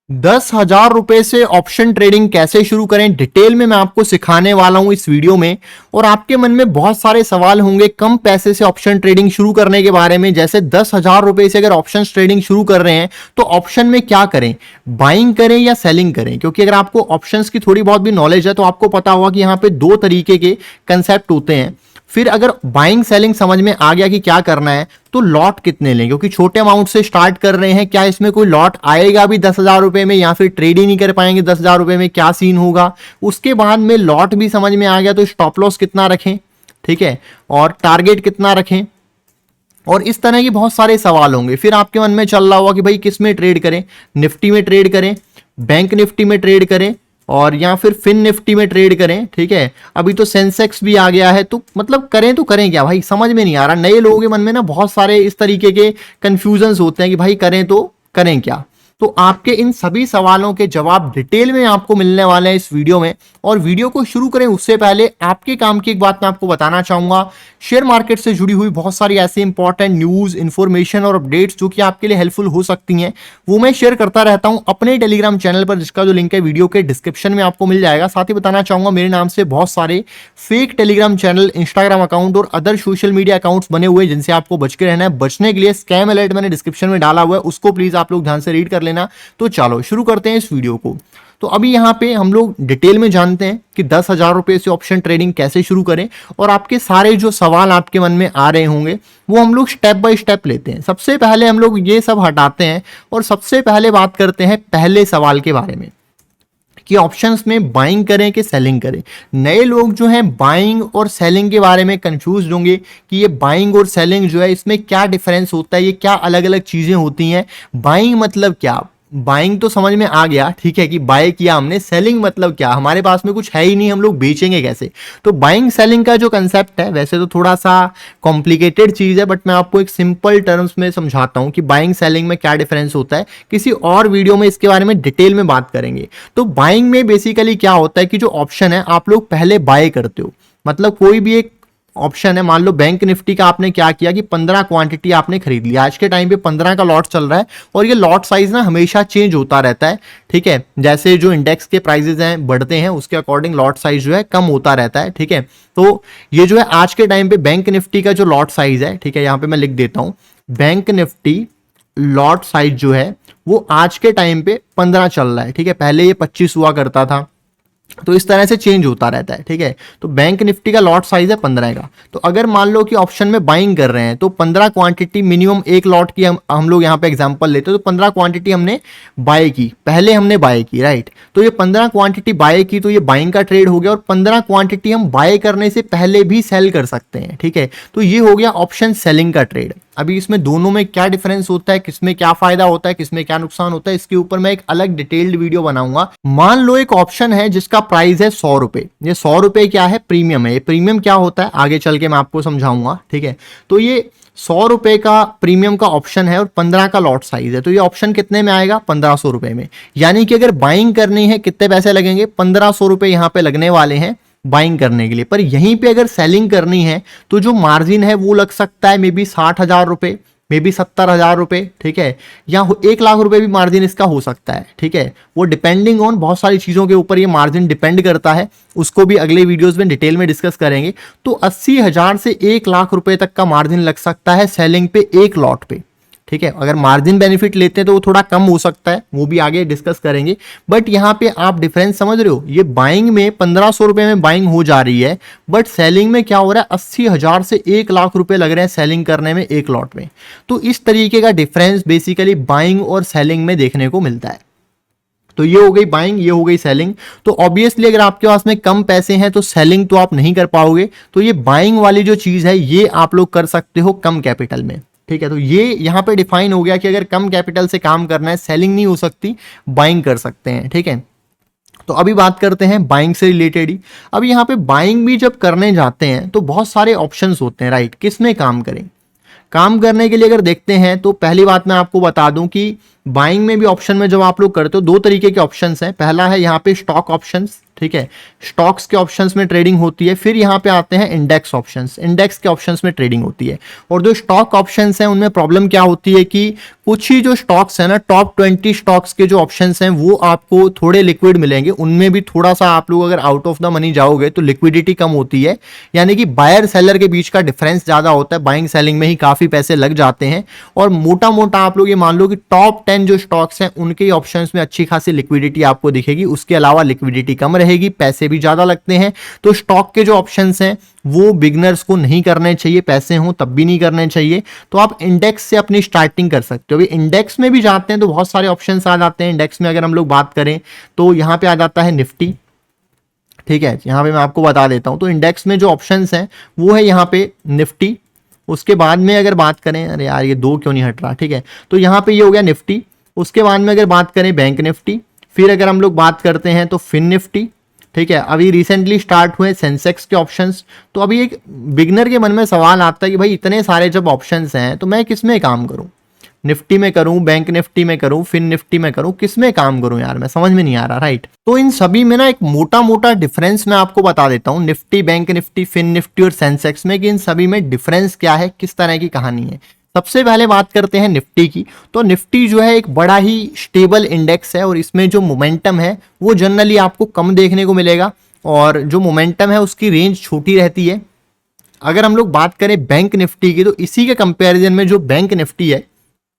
10,000 रुपए से option trading कैसे शुरू करें, डिटेल में मैं आपको सिखाने वाला हूं इस वीडियो में। और आपके मन में बहुत सारे सवाल होंगे कम पैसे से ऑप्शन ट्रेडिंग शुरू करने के बारे में, जैसे 10,000 रुपए से अगर ऑप्शन ट्रेडिंग शुरू कर रहे हैं तो ऑप्शन में क्या करें, बाइंग करें या सेलिंग करें। क्योंकि अगर आपको ऑप्शंस की थोड़ी बहुत भी नॉलेज है तो आपको पता होगा कि यहाँ पे दो तरीके के कंसेप्ट होते हैं। फिर अगर बाइंग सेलिंग समझ में आ गया कि क्या करना है तो लॉट कितने लें, क्योंकि छोटे अमाउंट से स्टार्ट कर रहे हैं, क्या इसमें कोई लॉट आएगा भी 10,000 रुपए में, या फिर ट्रेड ही नहीं कर पाएंगे 10,000 रुपए में, क्या सीन होगा। उसके बाद में लॉट भी समझ में आ गया तो स्टॉप लॉस कितना रखें, ठीक है, और टारगेट कितना रखें, और इस तरह के बहुत सारे सवाल होंगे। फिर आपके मन में चल रहा होगा कि भाई किस में ट्रेड करें, निफ्टी में ट्रेड करें, बैंक निफ्टी में ट्रेड करें, और या फिर फिन निफ्टी में ट्रेड करें, ठीक है। अभी तो सेंसेक्स भी आ गया है, तो मतलब करें तो करें क्या भाई, समझ में नहीं आ रहा। नए लोगों के मन में ना बहुत सारे इस तरीके के कंफ्यूजन्स होते हैं कि भाई करें तो करें क्या। तो आपके इन सभी सवालों के जवाब डिटेल में आपको मिलने वाले हैं इस वीडियो में। और वीडियो को शुरू करें उससे पहले आपके काम की एक बात मैं आपको बताना चाहूंगा। शेयर मार्केट से जुड़ी हुई बहुत सारी ऐसी इंपॉर्टेंट न्यूज, इंफॉर्मेशन और अपडेट्स जो कि आपके लिए हेल्पफुल हो सकती हैं, वो मैं शेयर करता रहता हूं अपने टेलीग्राम चैनल पर, जिसका जो लिंक है वीडियो के डिस्क्रिप्शन में आपको मिल जाएगा। साथ ही बताना चाहूंगा मेरे नाम से बहुत सारे fake Telegram channel, Instagram account और अदर सोशल मीडिया अकाउंट्स बने हुए हैं, जिनसे आपको बच के रहना है। बचने के लिए स्कैम अलर्ट मैंने डिस्क्रिप्शन में डाला हुआ है, उसको प्लीज आप लोग ध्यान से रीड कर लेना। तो चलो शुरू करते हैं इस वीडियो को। तो अभी यहां पे हम लोग डिटेल में जानते हैं कि 10,000 रुपए से ऑप्शन ट्रेडिंग कैसे शुरू करें, और आपके सारे जो सवाल आपके मन में आ रहे होंगे वो हम लोग स्टेप बाय स्टेप लेते हैं। सबसे पहले हम लोग ये सब हटाते हैं और सबसे पहले बात करते हैं पहले सवाल के बारे में कि ऑप्शंस में बाइंग करें कि सेलिंग करें। नए लोग जो हैं बाइंग और सेलिंग के बारे में कंफ्यूज होंगे कि ये बाइंग और सेलिंग जो है इसमें क्या डिफरेंस होता है, ये क्या अलग अलग चीजें होती हैं। बाइंग मतलब क्या, बाइंग तो समझ में आ गया, ठीक है, कि बाय किया हमने। सेलिंग मतलब क्या, हमारे पास में कुछ है ही नहीं, हम लोग बेचेंगे कैसे। तो बाइंग सेलिंग का जो कंसेप्ट है वैसे तो थोड़ा सा कॉम्प्लिकेटेड चीज है, बट मैं आपको एक सिंपल टर्म्स में समझाता हूं कि बाइंग सेलिंग में क्या डिफरेंस होता है। किसी और वीडियो में इसके बारे में डिटेल में बात करेंगे। तो बाइंग में बेसिकली क्या होता है कि जो ऑप्शन है आप लोग पहले बाय करते हो, मतलब कोई भी एक ऑप्शन है, मान लो बैंक निफ्टी का आपने क्या किया कि 15 क्वांटिटी आपने खरीद लिया। आज के टाइम पे 15 का लॉट चल रहा है और ये लॉट साइज ना हमेशा चेंज होता रहता है, ठीक है। जैसे जो इंडेक्स के प्राइसेस हैं बढ़ते हैं उसके अकॉर्डिंग लॉट साइज जो है कम होता रहता है, ठीक है। तो ये जो है आज के टाइम पे बैंक निफ्टी का जो लॉट साइज है, ठीक है, यहां पे मैं लिख देता हूं, बैंक निफ्टी लॉट साइज जो है वो आज के टाइम पे 15 चल रहा है, ठीक है। पहले ये 25 हुआ करता था, तो इस तरह से चेंज होता रहता है, ठीक है। तो बैंक निफ्टी का लॉट साइज है 15 का। तो अगर मान लो कि ऑप्शन में बाइंग कर रहे हैं तो 15 क्वांटिटी मिनिमम एक लॉट की हम लोग यहाँ पे एग्जांपल लेते हैं, तो 15 क्वांटिटी हमने बाय की, पहले हमने बाय की, राइट। तो ये 15 क्वांटिटी बाय की तो ये बाइंग का ट्रेड हो गया, और 15 क्वांटिटी हम बाय करने से पहले भी सेल कर सकते हैं, ठीक है। तो ये हो गया ऑप्शन सेलिंग का ट्रेड। अभी इसमें दोनों में क्या डिफरेंस होता है, किसमें क्या फायदा होता है, किसमें क्या नुकसान होता है, इसके ऊपर मैं एक अलग डिटेल्ड वीडियो बनाऊंगा। मान लो एक ऑप्शन है जिसका प्राइस है 100 रुपए। ये 100 रुपए क्या है, प्रीमियम है। ये प्रीमियम क्या होता है आगे चल के मैं आपको समझाऊंगा, ठीक है। तो ये 100 रुपए का प्रीमियम का ऑप्शन है और 15 का लॉट साइज है, तो ये ऑप्शन कितने में आएगा, 1500 रुपए में। यानी कि अगर बाइंग करनी है कितने पैसे लगेंगे, 1500 रुपए यहां पे लगने वाले हैं बाइंग करने के लिए। पर यहीं पे अगर सेलिंग करनी है तो जो मार्जिन है वो लग सकता है मे बी 60,000 रुपए, मे बी 70,000 रुपए, ठीक है, या 1 लाख रुपए भी मार्जिन इसका हो सकता है, ठीक है। वो डिपेंडिंग ऑन बहुत सारी चीजों के ऊपर ये मार्जिन डिपेंड करता है, उसको भी अगले वीडियोस में डिटेल में डिस्कस करेंगे। तो 80,000 से 1 लाख रुपए तक का मार्जिन लग सकता है सेलिंग पे एक लॉट पे, ठीक है। अगर मार्जिन बेनिफिट लेते हैं तो वो थोड़ा कम हो सकता है, वो भी आगे डिस्कस करेंगे। बट यहां पे आप डिफरेंस समझ रहे हो, ये बाइंग में 1500 रुपए में बाइंग हो जा रही है, बट सेलिंग में क्या हो रहा है, 80,000 से 1 लाख रुपए लग रहे हैं सेलिंग करने में एक लॉट में। तो इस तरीके का डिफरेंस बेसिकली बाइंग और सेलिंग में देखने को मिलता है। तो ये हो गई बाइंग, ये हो गई सेलिंग। तो ऑब्वियसली अगर आपके पास में कम पैसे हैं तो सेलिंग तो आप नहीं कर पाओगे, तो ये बाइंग वाली जो चीज है ये आप लोग कर सकते हो कम कैपिटल में, ठीक है। तो ये यहां पे डिफाइन हो गया कि अगर कम कैपिटल से काम करना है, सेलिंग नहीं हो सकती, बाइंग कर सकते हैं, ठीक है। तो अभी बात करते हैं बाइंग से रिलेटेड ही। अब यहां पे बाइंग भी जब करने जाते हैं तो बहुत सारे ऑप्शंस होते हैं, राइट। किस में काम करें, काम करने के लिए अगर देखते हैं तो पहली बात मैं आपको बता दूं कि बाइंग में भी ऑप्शन में जब आप लोग करते हो, दो तरीके के ऑप्शंस हैं। पहला है यहाँ पे स्टॉक ऑप्शंस, ठीक है, स्टॉक्स के ऑप्शंस में ट्रेडिंग होती है। फिर यहाँ पे आते हैं इंडेक्स ऑप्शंस, इंडेक्स के ऑप्शंस में ट्रेडिंग होती है। और जो स्टॉक ऑप्शंस हैं उनमें प्रॉब्लम क्या होती है कि कुछ ही जो स्टॉक्स हैं ना, टॉप 20 स्टॉक्स के जो ऑप्शंस हैं वो आपको थोड़े लिक्विड मिलेंगे, उनमें भी थोड़ा सा आप लोग अगर आउट ऑफ द मनी जाओगे तो लिक्विडिटी कम होती है, यानी कि बायर सेलर के बीच का डिफरेंस ज्यादा होता है, बाइंग सेलिंग में ही काफी पैसे लग जाते हैं। और मोटा मोटा आप लोग ये मान लो कि टॉप 10 जो स्टॉक्स हैं उनके ऑप्शंस में अच्छी खासी लिक्विडिटी आपको दिखेगी, उसके अलावा लिक्विडिटी कम रहेगी, पैसे भी ज्यादा लगते हैं। तो स्टॉक के जो ऑप्शंस हैं वो बिगनर्स को नहीं करने चाहिए, पैसे हों तब भी नहीं करने चाहिए। तो आप इंडेक्स से अपनी स्टार्टिंग कर सकते हो। अभी इंडेक्स में भी जाते हैं तो बहुत सारे ऑप्शंस आ जाते हैं। इंडेक्स में अगर हम लोग बात करें तो यहां पे आ जाता है निफ्टी, ठीक है, यहां पे मैं आपको बता देता हूं। तो इंडेक्स में जो ऑप्शंस हैं वो है यहां पे निफ्टी। उसके बाद में अगर बात करें, अरे यार ये दो क्यों नहीं हट रहा, ठीक है, तो यहां पे ये हो गया निफ्टी। उसके बाद में अगर बात करें बैंक निफ्टी, फिर अगर हम लोग बात करते हैं तो फिन निफ्टी, ठीक है। अभी रिसेंटली स्टार्ट हुए सेंसेक्स के ऑप्शंस। तो अभी एक बिगनर के मन में सवाल आता है कि भाई इतने सारे जब ऑप्शंस हैं तो मैं किस में काम करूं, निफ्टी में करूं, बैंक निफ्टी में करूं, फिन निफ्टी में करूं, किस में काम करूं यार, मैं समझ में नहीं आ रहा, राइट। तो इन सभी में ना एक मोटा मोटा डिफरेंस मैं आपको बता देता हूं, निफ्टी, बैंक निफ्टी, फिन निफ्टी और सेंसेक्स में, कि इन सभी में डिफरेंस क्या है, किस तरह की कहानी है। सबसे पहले बात करते हैं निफ्टी की। तो निफ्टी जो है एक बड़ा ही स्टेबल इंडेक्स है और इसमें जो मोमेंटम है वो जनरली आपको कम देखने को मिलेगा, और जो मोमेंटम है उसकी रेंज छोटी रहती है। अगर हम लोग बात करें बैंक निफ्टी की, तो इसी के कंपैरिजन में जो बैंक निफ्टी है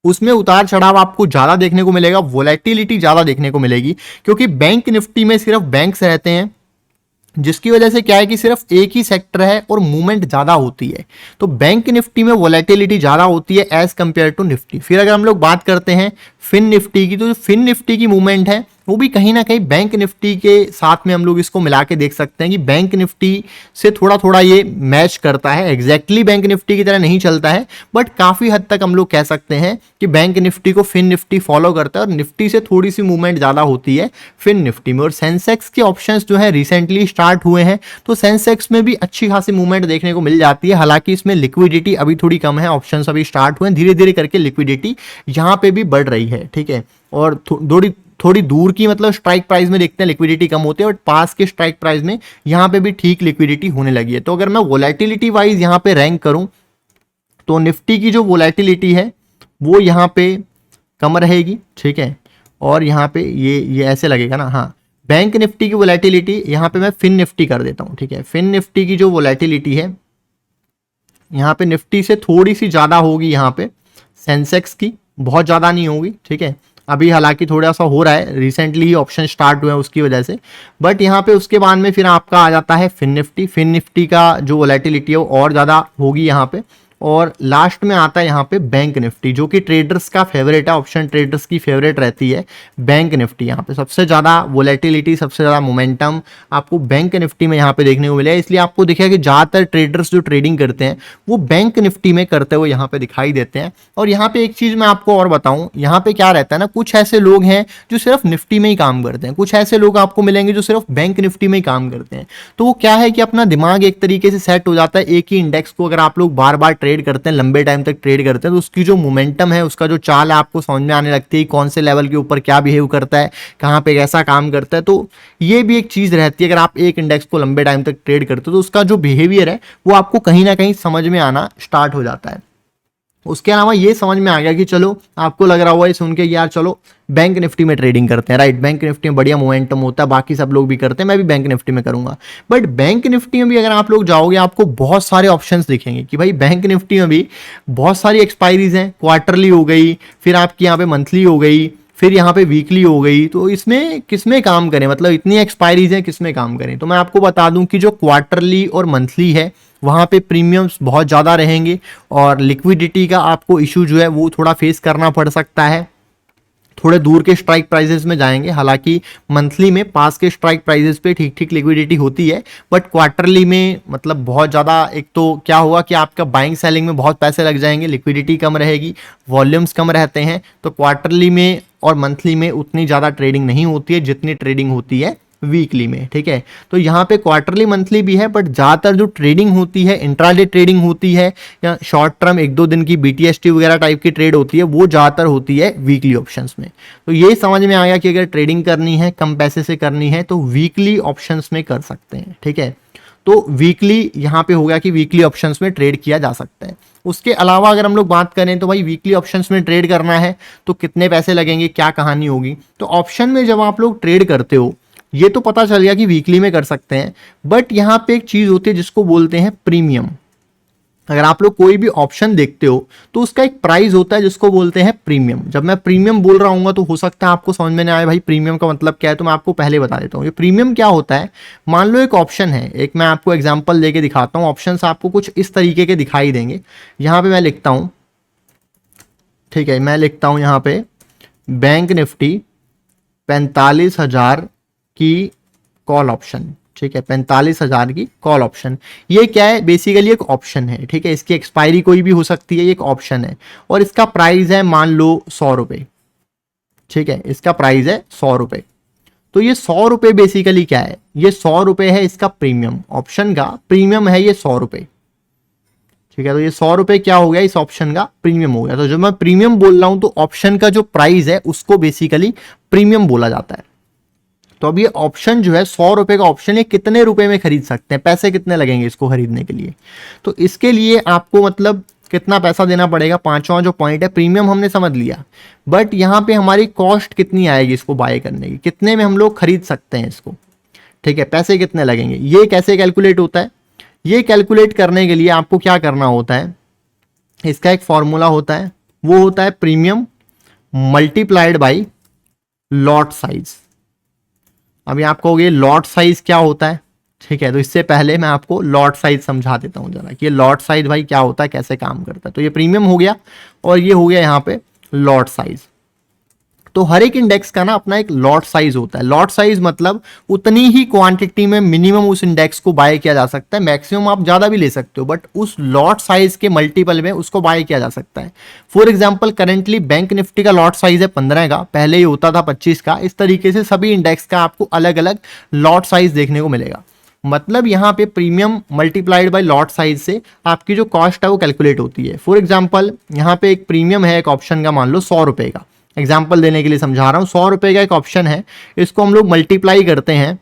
उसमें उतार चढ़ाव आपको ज्यादा देखने को मिलेगा, वोलेटिलिटी ज्यादा देखने को मिलेगी, क्योंकि बैंक निफ्टी में सिर्फ बैंक्स रहते हैं, जिसकी वजह से क्या है कि सिर्फ एक ही सेक्टर है और मूवमेंट ज्यादा होती है। तो बैंक निफ्टी में वोलेटिलिटी ज्यादा होती है एज कंपेयर टू निफ्टी। फिर अगर हम लोग बात करते हैं फिन निफ्टी की, तो जो फिन निफ्टी की मूवमेंट है वो भी कहीं ना कहीं बैंक निफ्टी के साथ में हम लोग इसको मिला के देख सकते हैं कि बैंक निफ्टी से थोड़ा थोड़ा ये मैच करता है। एग्जैक्टली बैंक निफ्टी की तरह नहीं चलता है, बट काफी हद तक हम लोग कह सकते हैं कि बैंक निफ्टी को फिन निफ्टी फॉलो करता है, और निफ्टी से थोड़ी सी मूवमेंट ज्यादा होती है फिन निफ्टी में। और सेंसेक्स के ऑप्शंस जो है रिसेंटली स्टार्ट हुए हैं, तो सेंसेक्स में भी अच्छी खासी मूवमेंट देखने को मिल जाती है। हालांकि इसमें लिक्विडिटी अभी थोड़ी कम है, ऑप्शंस अभी स्टार्ट हुए हैं, धीरे धीरे करके लिक्विडिटी यहाँ पे भी बढ़ रही है, ठीक है। और थोड़ी दूर की मतलब स्ट्राइक प्राइस में देखते हैं लिक्विडिटी कम होती है, बट पास के स्ट्राइक प्राइस में यहाँ पे भी ठीक लिक्विडिटी होने लगी है। तो अगर मैं वोलेटिलिटी वाइज यहाँ पे रैंक करूं तो निफ्टी की जो वोलेटिलिटी है वो यहाँ पे कम रहेगी, ठीक है। और यहाँ पे ये ऐसे लगेगा ना, हाँ, बैंक निफ्टी की वोलेटिलिटी यहाँ पे मैं फिन निफ्टी कर देता हूँ, ठीक है। फिन निफ्टी की जो वोलेटिलिटी है यहाँ पे निफ्टी से थोड़ी सी ज्यादा होगी, यहाँ पे सेंसेक्स की बहुत ज्यादा नहीं होगी, ठीक है। अभी हालांकि थोड़ा सा हो रहा है, रिसेंटली ही ऑप्शन स्टार्ट हुए हैं उसकी वजह से, बट यहाँ पे उसके बाद में फिर आपका आ जाता है फिन निफ्टी। फिन निफ्टी का जो वोलेटिलिटी है वो और ज़्यादा होगी यहाँ पे। और लास्ट में आता है यहाँ पे बैंक निफ्टी, जो कि ट्रेडर्स का फेवरेट है, ऑप्शन ट्रेडर्स की फेवरेट रहती है बैंक निफ्टी। यहाँ पे सबसे ज़्यादा वोलेटिलिटी, सबसे ज़्यादा मोमेंटम आपको बैंक निफ्टी में यहाँ पे देखने को मिलेगा। इसलिए आपको दिखेगा कि ज़्यादातर ट्रेडर्स जो ट्रेडिंग करते हैं वो बैंक निफ्टी में करते हुए यहाँ पे दिखाई देते हैं। और यहाँ पे एक चीज़ मैं आपको और बताऊँ, यहाँ पे क्या रहता है ना, कुछ ऐसे लोग हैं जो सिर्फ निफ्टी में ही काम करते हैं, कुछ ऐसे लोग आपको मिलेंगे जो सिर्फ बैंक निफ्टी में ही काम करते हैं। तो वो क्या है कि अपना दिमाग एक तरीके से सेट हो जाता है, एक ही इंडेक्स को अगर आप लोग बार बार ट्रेड करते हैं, लंबे टाइम तक ट्रेड करते हैं, तो उसकी जो मोमेंटम है, उसका जो चाल है, आपको समझ में आने लगती है कौन से लेवल के ऊपर क्या बिहेव करता है, कहाँ पे कैसा काम करता है। तो ये भी एक चीज़ रहती है, अगर आप एक इंडेक्स को लंबे टाइम तक ट्रेड करते हो तो उसका जो बिहेवियर है वो आपको कहीं ना कहीं समझ में आना स्टार्ट हो जाता है। उसके अलावा ये समझ में आ गया कि चलो, आपको लग रहा हुआ है सुन के यार चलो बैंक निफ्टी में ट्रेडिंग करते हैं, राइट, बैंक निफ्टी में बढ़िया मोमेंटम होता है, बाकी सब लोग भी करते हैं, मैं भी बैंक निफ्टी में करूंगा। बट बैंक निफ्टी में भी अगर आप लोग जाओगे आपको बहुत सारे ऑप्शंस दिखेंगे कि भाई बैंक निफ्टी में भी बहुत सारी एक्सपायरीज हैं, क्वार्टरली हो गई, फिर आपकी यहाँ पे मंथली हो गई, फिर यहाँ पे वीकली हो गई। तो इसमें किसमें काम करें, मतलब इतनी एक्सपायरीज हैं, किसमें काम करें। तो मैं आपको बता दूं कि जो क्वार्टरली और मंथली है वहाँ पे प्रीमियम्स बहुत ज़्यादा रहेंगे, और लिक्विडिटी का आपको इशू जो है वो थोड़ा फेस करना पड़ सकता है। थोड़े दूर के स्ट्राइक प्राइसेस में जाएंगे, हालांकि मंथली में पास के स्ट्राइक प्राइसेस पे ठीक ठीक लिक्विडिटी होती है, बट क्वार्टरली में मतलब बहुत ज़्यादा, एक तो क्या होगा कि आपका बाइंग सेलिंग में बहुत पैसे लग जाएंगे, लिक्विडिटी कम रहेगी, वॉल्यूम्स कम रहते हैं। तो क्वार्टरली में और मंथली में उतनी ज़्यादा ट्रेडिंग नहीं होती है जितनी ट्रेडिंग होती है वीकली में, ठीक है। तो यहाँ पे क्वार्टरली मंथली भी है, बट ज़्यादातर जो ट्रेडिंग होती है, इंट्राडे ट्रेडिंग होती है या शॉर्ट टर्म 1-2 दिन की BTST वगैरह टाइप की ट्रेड होती है, वो ज़्यादातर होती है वीकली ऑप्शंस में। तो ये समझ में आ गया कि अगर ट्रेडिंग करनी है, कम पैसे से करनी है, तो वीकली ऑप्शंस में कर सकते हैं, ठीक है। तो वीकली यहाँ पे हो गया कि वीकली ऑप्शंस में ट्रेड किया जा सकता है। उसके अलावा अगर हम लोग बात करें तो भाई वीकली ऑप्शंस में ट्रेड करना है तो कितने पैसे लगेंगे, क्या कहानी होगी। तो ऑप्शन में जब आप लोग ट्रेड करते हो, ये तो पता चल गया कि वीकली में कर सकते हैं, बट यहाँ पे एक चीज होती है जिसको बोलते हैं प्रीमियम। अगर आप लोग कोई भी ऑप्शन देखते हो तो उसका एक प्राइस होता है जिसको बोलते हैं प्रीमियम। जब मैं प्रीमियम बोल रहा हूँ तो हो सकता है आपको समझ में नहीं आए भाई प्रीमियम का मतलब क्या है, तो मैं आपको पहले बता देता हूँ। ये प्रीमियम क्या होता है, मान लो एक ऑप्शन है, एक मैं आपको एग्जांपल देके दिखाता हूँ। ऑप्शन आपको कुछ इस तरीके के दिखाई देंगे। यहाँ पे मैं लिखता हूँ, ठीक है, मैं लिखता हूँ यहाँ पे बैंक निफ्टी 45,000 की कॉल ऑप्शन, ठीक है, 45,000 की कॉल ऑप्शन। ये क्या है, बेसिकली एक ऑप्शन है, ठीक है। इसकी एक्सपायरी कोई भी हो सकती है, ये एक ऑप्शन है और इसका प्राइस है मान लो 100 रुपए, ठीक है, इसका प्राइस है 100 रुपए। तो ये 100 रुपए बेसिकली क्या है, ये 100 रुपए है इसका प्रीमियम, ऑप्शन का प्रीमियम है ये 100 रुपए, ठीक है। तो ये 100 रुपए क्या हो गया, इस ऑप्शन का प्रीमियम हो गया। तो जब मैं प्रीमियम बोल रहा हूं तो ऑप्शन का जो प्राइस है उसको बेसिकली प्रीमियम बोला जाता है। तो अब ये ऑप्शन जो है 100 रुपए का ऑप्शन, ये कितने रुपए में खरीद सकते हैं, पैसे कितने लगेंगे इसको खरीदने के लिए। तो इसके लिए आपको मतलब कितना पैसा देना पड़ेगा, पांचवा जो पॉइंट है प्रीमियम हमने समझ लिया, बट यहाँ पे हमारी कॉस्ट कितनी आएगी इसको बाय करने की, कितने में हम लोग खरीद सकते हैं इसको, ठीक है, पैसे कितने लगेंगे। ये कैसे कैलकुलेट होता है, ये कैलकुलेट करने के लिए आपको क्या करना होता है, इसका एक फॉर्मूला होता है, वो होता है premium multiplied by lot size. अभी आप कहोगे लॉट साइज क्या होता है, ठीक है, तो इससे पहले मैं आपको लॉट साइज समझा देता हूं जरा कि ये लॉट साइज भाई क्या होता है, कैसे काम करता है। तो ये प्रीमियम हो गया और ये हो गया यहाँ पे लॉट साइज। तो हर एक इंडेक्स का ना अपना एक लॉट साइज होता है। लॉट साइज मतलब उतनी ही क्वांटिटी में मिनिमम उस इंडेक्स को बाय किया जा सकता है, मैक्सिमम आप ज्यादा भी ले सकते हो, बट उस लॉट साइज के मल्टीपल में उसको बाय किया जा सकता है। For example currently bank Nifty का लॉट साइज है 15 का, पहले ही होता था 25 का। इस तरीके से सभी इंडेक्स का आपको अलग अलग लॉट साइज देखने को मिलेगा। मतलब यहाँ पे premium multiplied by lot size से आपकी जो कॉस्ट है वो कैलकुलेट होती है। फॉर एग्जांपल यहाँ पे एक प्रीमियम है एक ऑप्शन का, मान लो 100 रुपए का, एग्जाम्पल देने के लिए समझा रहा हूँ। 100 रुपए का एक ऑप्शन है, इसको हम लोग मल्टीप्लाई करते हैं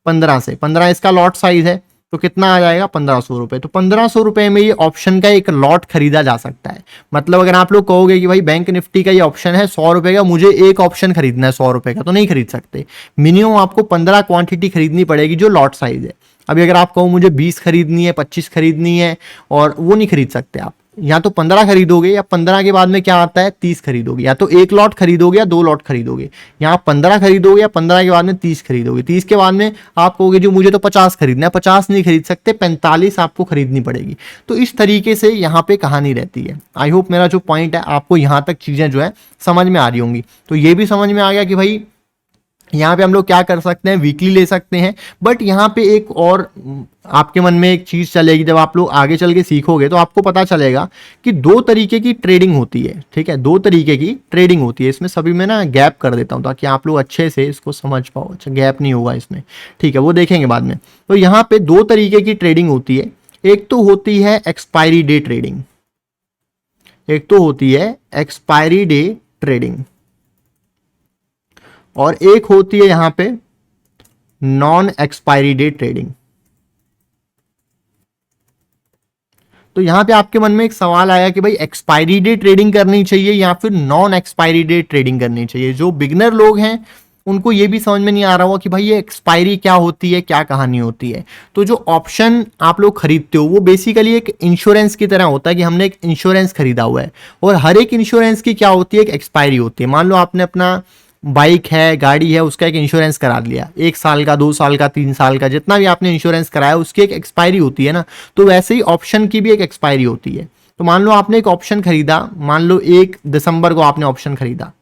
15 से, 15 इसका लॉट साइज है, तो कितना आ जाएगा 1500 रुपए। तो 1500 रुपए में ये ऑप्शन का एक लॉट खरीदा जा सकता है। मतलब अगर आप लोग कहोगे कि भाई बैंक निफ्टी का ये ऑप्शन है 100 रुपए का, मुझे एक ऑप्शन खरीदना है 100 रुपए का, तो नहीं खरीद सकते। मिनिमम आपको 15 क्वांटिटी खरीदनी पड़ेगी जो लॉट साइज है। अभी अगर आप कहो मुझे 20 खरीदनी है, 25 खरीदनी है, और वो नहीं खरीद सकते आप। या तो 15 खरीदोगे या 15 के बाद में क्या आता है 30 खरीदोगे, या तो एक लॉट खरीदोगे या 2 लॉट खरीदोगे। यहाँ 15 खरीदोगे या 15 के बाद में 30 खरीदोगे। 30 के बाद में आप कहोगे जो मुझे तो 50 खरीदना है, 50 नहीं खरीद सकते, 45 आपको खरीदनी पड़ेगी। तो इस तरीके से यहाँ पे कहानी रहती है। आई होप मेरा जो पॉइंट है आपको यहाँ तक चीजें जो है समझ में आ रही होंगी। तो ये भी समझ में आ गया कि भाई यहाँ पे हम लोग क्या कर सकते हैं, वीकली ले सकते हैं। बट यहाँ पे एक और आपके मन में एक चीज चलेगी, जब आप लोग आगे चल के सीखोगे तो आपको पता चलेगा कि 2 तरीके की ट्रेडिंग होती है, ठीक है, 2 तरीके की ट्रेडिंग होती है। इसमें सभी में ना गैप कर देता हूँ ताकि आप लोग अच्छे से इसको समझ पाओ। अच्छा, गैप नहीं होगा इसमें, ठीक है, वो देखेंगे बाद में। तो यहाँ पे 2 तरीके की ट्रेडिंग होती है। एक तो होती है एक्सपायरी डे ट्रेडिंग, एक तो होती है एक्सपायरी डे ट्रेडिंग, और एक होती है यहां पे नॉन एक्सपायरी डे ट्रेडिंग। तो यहां पे आपके मन में एक सवाल आया कि भाई एक्सपायरी डे ट्रेडिंग करनी चाहिए या फिर नॉन एक्सपायरी डे ट्रेडिंग करनी चाहिए। जो बिगनर लोग हैं उनको ये भी समझ में नहीं आ रहा होगा कि भाई ये एक्सपायरी क्या होती है, क्या कहानी होती है। तो जो ऑप्शन आप लोग खरीदते हो वो बेसिकली एक इंश्योरेंस की तरह होता है कि हमने एक इंश्योरेंस खरीदा हुआ है, और हर एक इंश्योरेंस की क्या होती है, एक एक्सपायरी होती है। मान लो आपने अपना बाइक है, गाड़ी है, उसका एक इंश्योरेंस करा लिया, 1 साल का, 2 साल का, 3 साल का, जितना भी आपने इंश्योरेंस कराया उसकी एक एक्सपायरी होती है ना। तो वैसे ही ऑप्शन की भी एक एक्सपायरी होती है। तो मान लो आपने एक ऑप्शन खरीदा, मान लो 1 दिसंबर को आपने ऑप्शन खरीदा,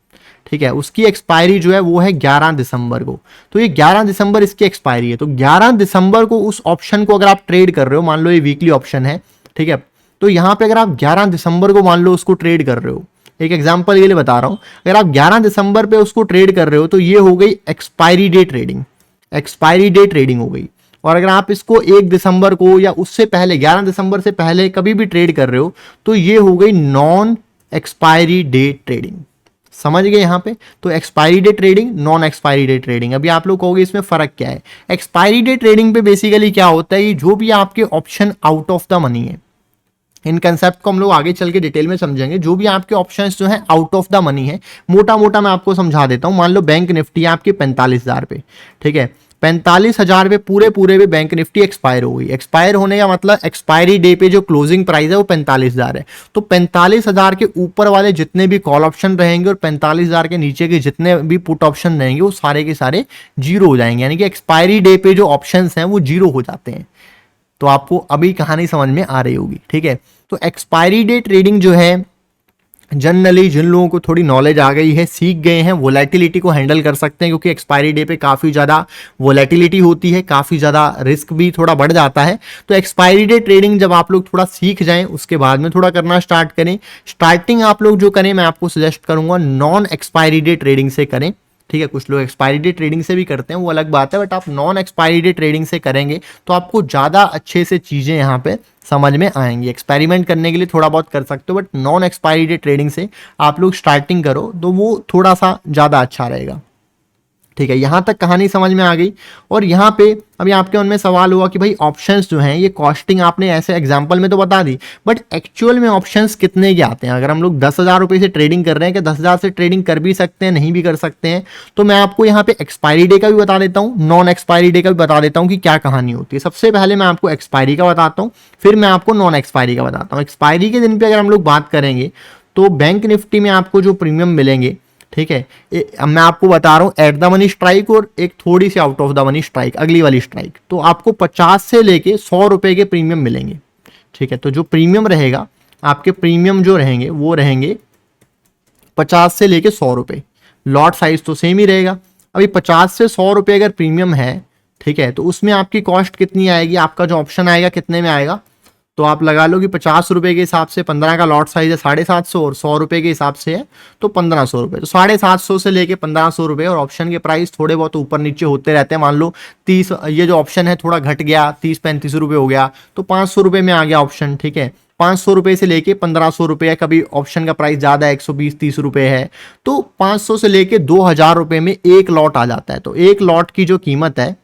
ठीक है, उसकी एक्सपायरी जो है वो है 11 दिसंबर को। तो ये 11 दिसंबर इसकी एक्सपायरी है। तो 11 दिसंबर को उस ऑप्शन को अगर आप ट्रेड कर रहे हो, मान लो ये वीकली ऑप्शन है, ठीक है, तो यहाँ पे अगर आप 11 दिसंबर को मान लो उसको ट्रेड कर रहे हो, एक एग्जांपल के लिए बता रहा हूं, अगर आप 11 दिसंबर पे उसको ट्रेड कर रहे हो तो ये हो गई expiry day trading. Expiry day trading हो गई। और अगर आप इसको 1 दिसंबर को या उससे पहले 11 दिसंबर से पहले कभी भी ट्रेड कर रहे हो तो ये हो गई नॉन एक्सपायरी डे ट्रेडिंग। समझ गए यहाँ पे? तो expiry day trading, non expiry day trading. अभी आप लोग कहोगे इसमें फर्क क्या है? एक्सपायरी डे ट्रेडिंग पे बेसिकली क्या होता है, जो भी आपके option out of the money है, इन कंसेप्ट को हम लोग आगे चल के डिटेल में समझेंगे। जो भी आपके ऑप्शंस जो हैं आउट ऑफ द मनी है, मोटा मोटा मैं आपको समझा देता हूं। मान लो बैंक निफ्टी है आपके 45,000 पे, ठीक है, 45,000 पे पूरे पे बैंक निफ्टी एक्सपायर हो गई। एक्सपायर होने का मतलब एक्सपायरी डे पे जो क्लोजिंग प्राइस है वो 45,000 है। तो 45,000 के ऊपर वाले जितने भी कॉल ऑप्शन रहेंगे और 45,000 के नीचे के जितने भी पुट ऑप्शन रहेंगे वो सारे के सारे जीरो हो जाएंगे। यानी कि एक्सपायरी डे पे जो ऑप्शन हैं वो जीरो हो जाते हैं। तो आपको अभी कहानी समझ में आ रही होगी, ठीक है। तो एक्सपायरी डे ट्रेडिंग जो है जनरली जिन लोगों को थोड़ी नॉलेज आ गई है, सीख गए हैं, वोलेटिलिटी को हैंडल कर सकते हैं, क्योंकि एक्सपायरी डे पे काफ़ी ज़्यादा वोलेटिलिटी होती है, काफ़ी ज़्यादा रिस्क भी थोड़ा बढ़ जाता है। तो एक्सपायरी डे ट्रेडिंग जब आप लोग थोड़ा सीख जाएं उसके बाद में थोड़ा करना स्टार्ट करें। स्टार्टिंग आप लोग जो करें मैं आपको सजेस्ट करूंगा नॉन एक्सपायरी डे ट्रेडिंग से करें, ठीक है। कुछ लोग एक्सपायरी डे ट्रेडिंग से भी करते हैं, वो अलग बात है, बट आप नॉन एक्सपायरी डे ट्रेडिंग से करेंगे तो आपको ज़्यादा अच्छे से चीज़ें यहाँ पे समझ में आएंगी। एक्सपेरिमेंट करने के लिए थोड़ा बहुत कर सकते हो, but non expiry day trading से आप लोग स्टार्टिंग करो तो वो थोड़ा सा ज़्यादा अच्छा रहेगा, ठीक है। यहां तक कहानी समझ में आ गई। और यहां पे अभी आपके मन में सवाल हुआ कि भाई ऑप्शंस जो हैं ये कॉस्टिंग आपने ऐसे एग्जांपल में तो बता दी, बट एक्चुअल में ऑप्शंस कितने के आते हैं? अगर हम लोग 10,000 रुपये से ट्रेडिंग कर रहे हैं, कि 10,000 से ट्रेडिंग कर भी सकते हैं, नहीं भी कर सकते हैं, तो मैं आपको यहाँ पे एक्सपायरी डे का भी बता देता हूँ, नॉन एक्सपायरी डे का भी बता देता हूँ कि क्या कहानी होती है। सबसे पहले मैं आपको एक्सपायरी का बताता हूँ, फिर मैं आपको नॉन एक्सपायरी का बताता हूँ। एक्सपायरी के दिन पे अगर हम लोग बात करेंगे तो बैंक निफ्टी में आपको जो प्रीमियम मिलेंगे, ठीक है, अब मैं आपको बता रहा हूं एट द मनी स्ट्राइक और एक थोड़ी सी out of the money strike, अगली वाली स्ट्राइक, तो आपको 50 से लेके 100 रुपए के प्रीमियम मिलेंगे, ठीक है। तो जो प्रीमियम रहेगा, आपके प्रीमियम जो रहेंगे वो रहेंगे 50 से लेके 100 रुपए। लॉट साइज तो सेम ही रहेगा। अभी 50 से 100 रुपए अगर प्रीमियम है, ठीक है, तो उसमें आपकी कॉस्ट कितनी आएगी? आपका जो ऑप्शन आएगा कितने में आएगा? तो आप लगा लो कि 50 रुपए के हिसाब से 15 का लॉट साइज है 750 और 100 रुपए के हिसाब से है तो 1500 रुपए। तो 750 से लेके 1500 रुपए, और ऑप्शन के प्राइस थोड़े बहुत ऊपर नीचे होते रहते हैं। मान लो 30, ये जो ऑप्शन है थोड़ा घट गया, 30-35 रुपए हो गया तो 500 रुपए में आ गया ऑप्शन, ठीक है। 500 रुपए से लेके 1500 रुपए है, कभी ऑप्शन का प्राइस ज्यादा है 120-30 रुपए है, तो 500 से लेके 2000 रुपए में एक लॉट आ जाता है। तो एक लॉट की जो कीमत है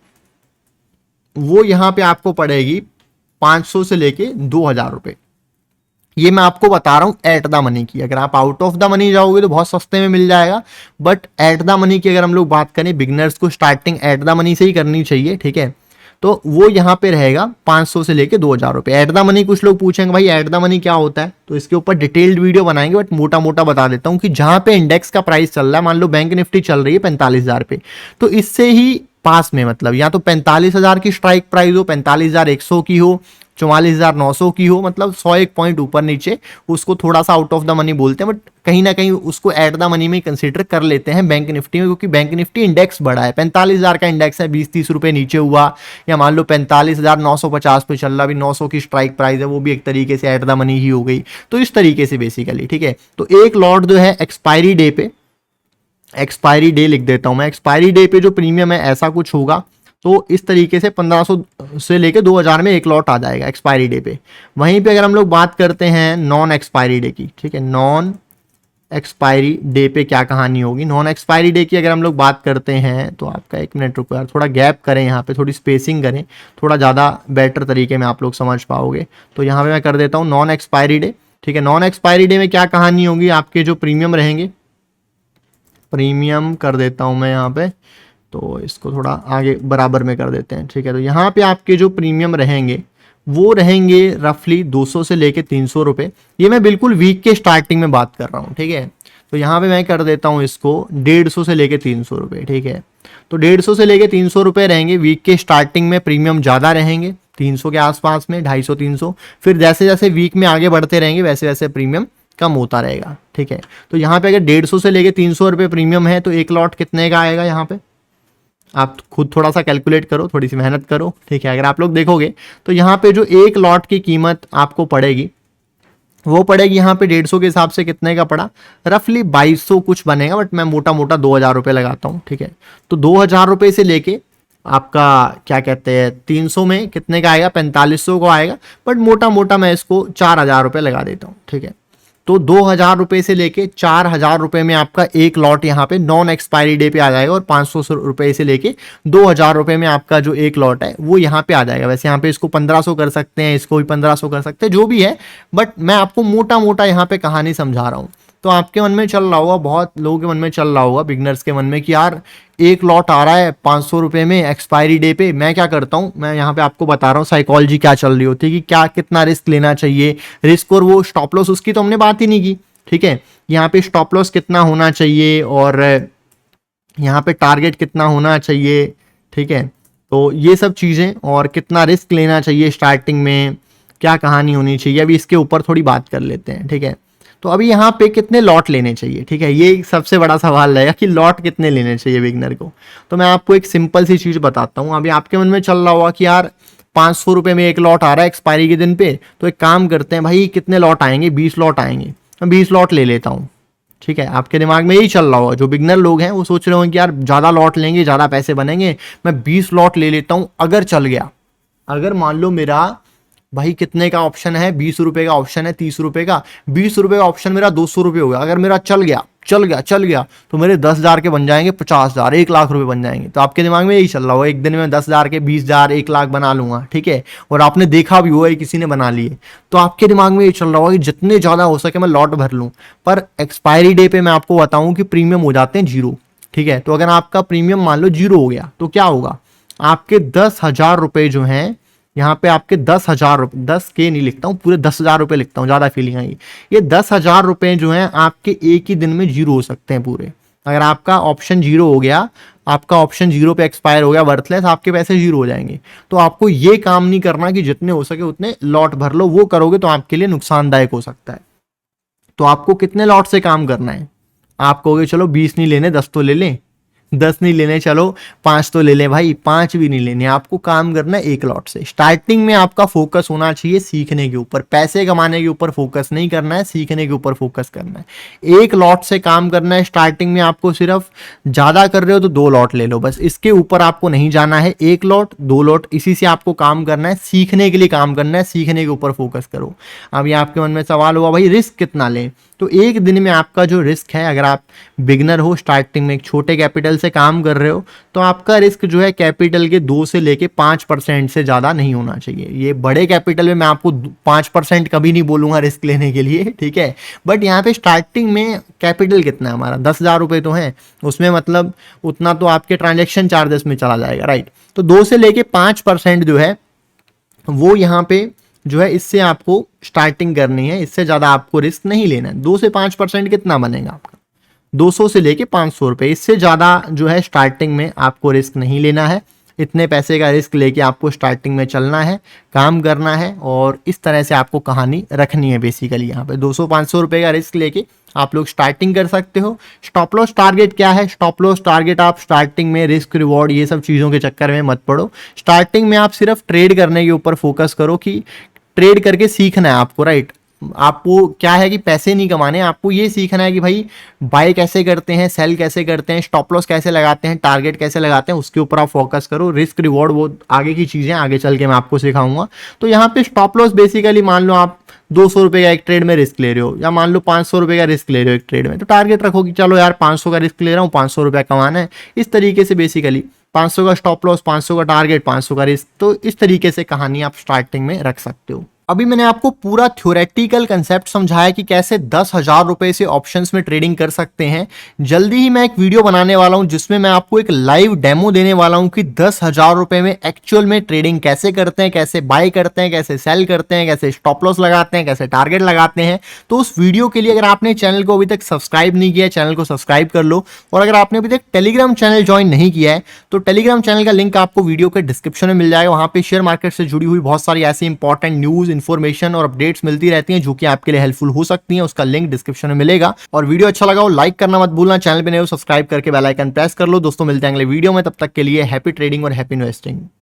वो यहां पे आपको पड़ेगी 500 से लेके 2000 रुपए। ये मैं आपको बता रहा हूं एट द मनी की। अगर आप आउट ऑफ द मनी जाओगे तो बहुत सस्ते में मिल जाएगा, बट एट द मनी की अगर हम लोग बात करें, बिगनर्स को स्टार्टिंग एट द मनी से ही करनी चाहिए, ठीक है। तो वो यहां पे रहेगा 500 से लेके 2000 रुपए एट द मनी। कुछ लोग पूछेंगे भाई एट द मनी क्या होता है, तो इसके ऊपर डिटेल्ड वीडियो बनाएंगे, बट मोटा मोटा बता देता हूं कि जहां पे इंडेक्स का प्राइस चल रहा है, मान लो बैंक निफ्टी चल रही है 45,000 पे, तो इससे ही पास में, मतलब या तो 45,000 की स्ट्राइक प्राइस हो, 45,100 की हो, 44,900 की हो, मतलब 101 पॉइंट ऊपर नीचे, उसको थोड़ा सा आउट ऑफ द मनी बोलते हैं, बट कहीं ना कहीं उसको एट द मनी में कंसीडर कर लेते हैं बैंक निफ्टी में, क्योंकि बैंक निफ्टी इंडेक्स बड़ा है। 45,000 का इंडेक्स है, 20-30 रुपए नीचे हुआ, या मान लो 45,950 पे चल रहा, अभी 900 की स्ट्राइक प्राइस है, वो भी एक तरीके से एट द मनी ही हो गई। तो इस तरीके से बेसिकली, ठीक है। तो एक लॉट जो है एक्सपायरी डे पे, एक्सपायरी डे लिख देता हूं मैं, एक्सपायरी डे पे जो प्रीमियम है ऐसा कुछ होगा, तो इस तरीके से 1500 से लेके 2000 में एक लॉट आ जाएगा एक्सपायरी डे पे। वहीं पे अगर हम लोग बात करते हैं नॉन एक्सपायरी डे की, ठीक है, नॉन एक्सपायरी डे पे क्या कहानी होगी? नॉन एक्सपायरी डे की अगर हम लोग बात करते हैं तो आपका 1 मिनट रुको यार, थोड़ा गैप करें, यहाँ पे थोड़ी स्पेसिंग करें, थोड़ा ज़्यादा बेटर तरीके में आप लोग समझ पाओगे। तो यहाँ पे मैं कर देता हूँ नॉन एक्सपायरी डे, ठीक है। नॉन एक्सपायरी डे में क्या कहानी होगी? आपके जो प्रीमियम रहेंगे, प्रीमियम कर देता हूं मैं यहाँ पे, तो इसको थोड़ा आगे बराबर में कर देते हैं, ठीक है। तो यहाँ पे आपके जो प्रीमियम रहेंगे वो रहेंगे रफली 200 से लेके 300 रुपए। ये मैं बिल्कुल वीक के स्टार्टिंग में बात कर रहा हूँ, ठीक है। तो यहाँ पे मैं कर देता हूँ इसको 150 से लेके 300 रुपए, ठीक है। तो 150 से लेके 300 रुपए रहेंगे वीक के स्टार्टिंग में, प्रीमियम ज़्यादा रहेंगे 300 के आसपास में, 250-300, फिर जैसे जैसे वीक में आगे बढ़ते रहेंगे वैसे वैसे प्रीमियम कम होता रहेगा, ठीक है। तो यहाँ पे अगर 150 से लेके 300 रुपए प्रीमियम है तो एक लॉट कितने का आएगा? यहाँ पे आप खुद थोड़ा सा कैलकुलेट करो, थोड़ी सी मेहनत करो, ठीक है। अगर आप लोग देखोगे तो यहाँ पे जो एक लॉट की कीमत आपको पड़ेगी वो पड़ेगी यहाँ पे 150 के हिसाब से कितने का पड़ा? रफली 2200 कुछ बनेगा, बट मैं मोटा मोटा 2000 रुपये लगाता हूँ, ठीक है। तो 2000 रुपये से लेके आपका क्या कहते हैं 300 में कितने का आएगा, 4500 को आएगा, बट मोटा मोटा मैं इसको 4000 रुपये लगा देता हूँ, ठीक है। तो 2000 रुपये से लेके 4000 रुपये में आपका एक लॉट यहाँ पे नॉन एक्सपायरी डे पे आ जाएगा, और 500 रुपये से लेके 2000 रुपये में आपका जो एक लॉट है वो यहाँ पे आ जाएगा। वैसे यहाँ पे इसको 1500 कर सकते हैं, इसको भी 1500 कर सकते हैं, जो भी है, बट मैं आपको मोटा मोटा यहाँ पे कहानी समझा रहा हूँ। तो आपके मन में चल रहा होगा, बहुत लोगों के मन में चल रहा होगा, बिगनर्स के मन में, कि यार एक लॉट आ रहा है 500 रुपये में एक्सपायरी डे पे, मैं क्या करता हूँ। मैं यहाँ पे आपको बता रहा हूँ साइकोलॉजी क्या चल रही होती है, कि क्या कितना रिस्क लेना चाहिए, रिस्क और वो स्टॉप लॉस, उसकी तो हमने बात ही नहीं की, ठीक है। यहाँ पे स्टॉप लॉस कितना होना चाहिए और यहाँ पे टारगेट कितना होना चाहिए, ठीक है। तो ये सब चीज़ें, और कितना रिस्क लेना चाहिए स्टार्टिंग में, क्या कहानी होनी चाहिए, अभी इसके ऊपर थोड़ी बात कर लेते हैं, ठीक है। तो अभी यहाँ पे कितने लॉट लेने चाहिए, ठीक है, ये सबसे बड़ा सवाल रहेगा कि लॉट कितने लेने चाहिए बिगनर को। तो मैं आपको एक सिंपल सी चीज़ बताता हूँ। अभी आपके मन में चल रहा होगा कि यार 500 रुपये में एक लॉट आ रहा है एक्सपायरी के दिन पे, तो एक काम करते हैं भाई, कितने लॉट आएंगे, 20 लॉट आएंगे, मैं 20 लॉट ले लेता हूँ, ठीक है। आपके दिमाग में यही चल रहा होगा। जो बिगनर लोग हैं वो सोच रहे होंगे कि यार ज़्यादा लॉट लेंगे, ज़्यादा पैसे बनेंगे, मैं 20 लॉट ले लेता हूँ। अगर चल गया, अगर मान लो मेरा भाई कितने का ऑप्शन है, 20 रुपये का ऑप्शन है, 30 रुपये का, 20 रुपये का ऑप्शन मेरा 200 रुपये हो गया, अगर मेरा चल गया तो मेरे 10,000 के बन जाएंगे 50,000, 1 लाख रुपए बन जाएंगे। तो आपके दिमाग में यही चल रहा होगा, एक दिन में 10,000 के 20,000, 1 लाख बना लूंगा, ठीक है। और आपने देखा भी हुआ है किसी ने बना लिए, तो आपके दिमाग में ये चल रहा होगा कि जितने ज़्यादा हो सके मैं लॉट भर लूँ। पर एक्सपायरी डे पे मैं आपको बताऊँ कि प्रीमियम हो जाते हैं 0, ठीक है। तो अगर आपका प्रीमियम मान लो 0 हो गया तो क्या होगा, आपके 10,000 रुपये जो हैं, यहाँ पे आपके 10,000 रुपये, 10 के नहीं लिखता हूँ, पूरे 10,000 रुपये लिखता हूँ, ज़्यादा फीलिंग आई। ये 10,000 रुपये जो हैं आपके एक ही दिन में 0 हो सकते हैं पूरे। अगर आपका ऑप्शन 0 हो गया, आपका ऑप्शन 0 पे एक्सपायर हो गया, वर्थलेस, आपके पैसे 0 हो जाएंगे। तो आपको ये काम नहीं करना कि जितने हो सके उतने लॉट भर लो, वो करोगे तो आपके लिए नुकसानदायक हो सकता है। तो आपको कितने लॉट से काम करना है, आप कहोगे चलो 20 नहीं लेने, 10 तो ले लें, 10 नहीं लेने, चलो 5 तो ले लें। भाई 5 भी नहीं लेने, आपको काम करना है एक लॉट से। स्टार्टिंग में आपका फोकस होना चाहिए सीखने के ऊपर, पैसे कमाने के ऊपर फोकस नहीं करना है, सीखने के ऊपर फोकस करना है। एक लॉट से काम करना है स्टार्टिंग में आपको। सिर्फ ज़्यादा कर रहे हो तो 2 लॉट ले लो बस, इसके ऊपर आपको नहीं जाना है। 1 लॉट 2 लॉट इसी से आपको काम करना है, सीखने के लिए काम करना है, सीखने के ऊपर फोकस करो। अब ये आपके मन में सवाल हुआ भाई रिस्क कितना लें, तो एक दिन में आपका जो रिस्क है, अगर आप बिगनर हो, स्टार्टिंग में एक छोटे कैपिटल से काम कर रहे हो, तो आपका रिस्क जो है कैपिटल के 2 से लेके 5% से ज़्यादा नहीं होना चाहिए। ये बड़े कैपिटल में मैं आपको 5% कभी नहीं बोलूँगा रिस्क लेने के लिए, ठीक है। बट यहाँ पे स्टार्टिंग में कैपिटल कितना है हमारा, 10,000 रुपये तो है, उसमें मतलब उतना तो आपके ट्रांजेक्शन चार्जेस में चला जाएगा, राइट। तो 2 से लेके 5% जो है वो यहाँ पे जो है, इससे आपको स्टार्टिंग करनी है, इससे ज़्यादा आपको रिस्क नहीं लेना है। 2 से 5% कितना बनेगा आपका, 200 से लेके 500 रुपये, इससे ज़्यादा जो है स्टार्टिंग में आपको रिस्क नहीं लेना है। इतने पैसे का रिस्क लेके आपको स्टार्टिंग में चलना है, काम करना है, और इस तरह से आपको कहानी रखनी है। बेसिकली यहाँ पे 200-500 रुपये का रिस्क लेके आप लोग स्टार्टिंग कर सकते हो। स्टॉप लॉस टारगेट क्या है, स्टॉप लॉस टारगेट आप स्टार्टिंग में रिस्क रिवॉर्ड ये सब चीज़ों के चक्कर में मत पड़ो। स्टार्टिंग में आप सिर्फ ट्रेड करने के ऊपर फोकस करो, कि ट्रेड करके सीखना है आपको, राइट। आपको क्या है कि पैसे नहीं कमाने, आपको ये सीखना है कि भाई बाय कैसे करते हैं, सेल कैसे करते हैं, स्टॉप लॉस कैसे लगाते हैं, टारगेट कैसे लगाते हैं, उसके ऊपर आप फोकस करो। रिस्क रिवॉर्ड वो आगे की चीज़ें, आगे चल के मैं आपको सिखाऊंगा। तो यहाँ पे स्टॉप लॉस बेसिकली मान लो आप 200 रुपये का एक ट्रेड में रिस्क ले रहे हो, या मान लो 500 रुपये का रिस्क ले रहे हो एक ट्रेड में, तो टारगेट रखो कि चलो यार 500 का रिस्क ले रहा हूँ, 500 रुपये कमाना है। इस तरीके से बेसिकली 500 का स्टॉप लॉस, 500 का टारगेट, 500 का रिस्क, तो इस तरीके से कहानी आप स्टार्टिंग में रख सकते हो। अभी मैंने आपको पूरा थ्योरेटिकल कंसेप्ट समझाया कि कैसे 10,000 रुपए से ऑप्शंस में ट्रेडिंग कर सकते हैं। जल्दी ही मैं एक वीडियो बनाने वाला हूं जिसमें मैं आपको एक लाइव डेमो देने वाला हूं कि 10,000 रुपए में एक्चुअल में ट्रेडिंग कैसे करते हैं, कैसे बाय करते हैं, कैसे सेल करते हैं, कैसे स्टॉप लॉस लगाते हैं, कैसे टारगेट लगाते हैं। तो उस वीडियो के लिए अगर आपने चैनल को अभी तक सब्सक्राइब नहीं किया है, चैनल को सब्सक्राइब कर लो। और अगर आपने अभी तक टेलीग्राम चैनल ज्वाइन नहीं किया है तो टेलीग्राम चैनल का लिंक आपको वीडियो के डिस्क्रिप्शन में मिल जाएगा। वहां पे शेयर मार्केट से जुड़ी हुई बहुत सारी ऐसी इंपॉर्टेंट न्यूज, इन्फॉर्मेशन और अपडेट्स मिलती रहती हैं जो कि आपके लिए हेल्पफुल हो सकती हैं। उसका लिंक डिस्क्रिप्शन में मिलेगा। और वीडियो अच्छा लगा हो लाइक करना मत भूलना, चैनल पे नए हो सब्सक्राइब करके बेल आइकन प्रेस कर लो। दोस्तों मिलते हैं अगले वीडियो में, तब तक के लिए हैप्पी ट्रेडिंग और हैप्पी इन्वेस्टिंग।